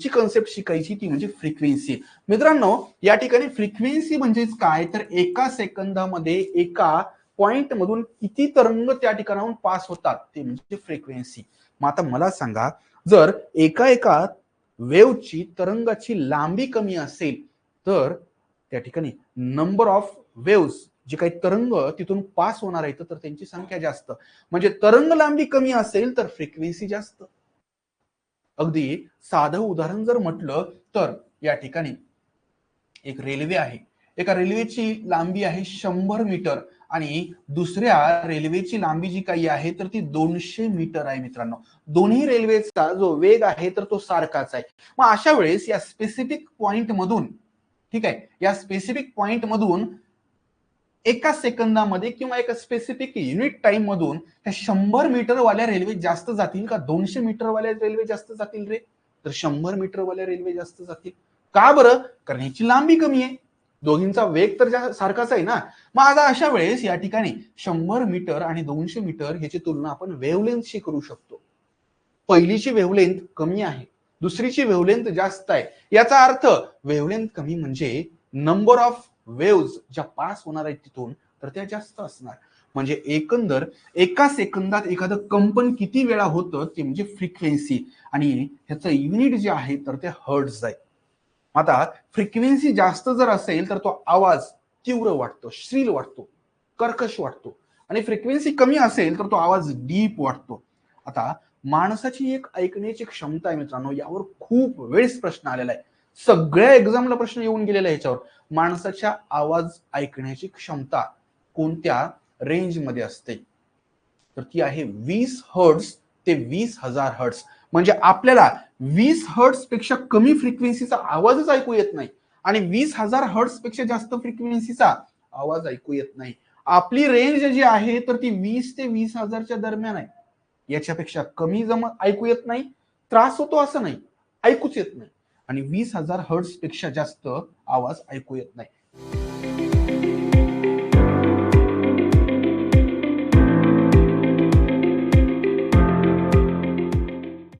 पुढची कन्सेप्ट शिकायची ती म्हणजे फ्रिक्वेन्सी. मित्रांनो, या ठिकाणी फ्रिक्वेन्सी म्हणजेच काय, तर एका सेकंदामध्ये एका पॉइंट मधून किती तरंग त्या ठिकाणाहून पास होतात ते म्हणजे फ्रिक्वेन्सी. मग आता मला सांगा, जर एका वेव्हची तरंगाची लांबी कमी असेल तर त्या ठिकाणी नंबर ऑफ वेव्हज जे काही तरंग तिथून पास होणार आहेत तर त्यांची संख्या जास्त. म्हणजे तरंग लांबी कमी असेल तर फ्रिक्वेन्सी जास्त. अगदी साधं उदाहरण जर म्हटलं तर या ठिकाणी एक रेल्वे आहे, एका रेल्वेची लांबी आहे 100 मीटर आणि दुसऱ्या रेल्वेची लांबी जी काही आहे तर ती 200 मीटर आहे. मित्रांनो, दोन्ही रेल्वेचा जो वेग आहे तर तो सारखाच आहे. मग अशा वेळेस या स्पेसिफिक पॉइंट मधून, ठीक आहे, या स्पेसिफिक पॉइंट मधून एका सेकंदामध्ये किंवा एका स्पेसिफिक युनिट टाइम मधून त्या 100 मीटर वाल्या रेल्वे जास्त जातील का 200 मीटर वाल्या रेल्वे जास्त जातील रे? तर 100 मीटर वाल्या रेल्वे जास्त जातील. का बरं? कारण ह्याची लांबी कमी आहे, दोघींचा वेग तर सारखाच आहे ना. मग आता अशा वेळेस या ठिकाणी 100 मीटर आणि 200 मीटर ह्याची तुलना आपण वेव्हलेंथशी करू शकतो. पहिलीची वेव्हलेंथ कमी आहे, दुसरीची वेव्हलेंथ जास्त आहे. याचा अर्थ वेव्हलेंथ कमी म्हणजे नंबर ऑफ वेव्हज ज्या पास होणार आहेत तिथून तर त्या जास्त असणार. म्हणजे एकंदर एका सेकंदात एखादं कंपन किती वेळा होतं ते म्हणजे फ्रिक्वेन्सी आणि ह्याचं युनिट जे आहे तर ते हर्ट्झ आहे. आता फ्रिक्वेन्सी जास्त जर असेल तर तो आवाज तीव्र वाटतो, श्रील वाटतो, कर्कश वाटतो आणि फ्रिक्वेन्सी कमी असेल तर तो आवाज डीप वाटतो. आता माणसाची एक ऐकण्याची क्षमता आहे मित्रांनो, यावर खूप वेळेस प्रश्न आलेला आहे, सगळ्या एक्झामला प्रश्न येऊन गेलेला आहे याच्यावर. माणसाच्या आवाज ऐकण्याची क्षमता कोणत्या रेंज मध्ये असते तर ती आहे 20 हर्ट्झ ते 20,000 हर्ट्झ. म्हणजे आपल्याला 20 हर्ट्झ पेक्षा कमी फ्रिक्वेन्सीचा आवाजच ऐकू येत नाही आणि 20,000 हर्ट्झ पेक्षा जास्त फ्रिक्वेन्सीचा आवाज ऐकू येत नाही. आपली रेंज जी आहे तर ती 20 ते 20,000च्या दरम्यान आहे. याच्यापेक्षा कमी ऐकू येत नाही, त्रास होतो असं नाही, ऐकूच येत नाही. आणि 20,000 हर्ट्झ पेक्षा जास्त आवाज ऐकू येत नाही.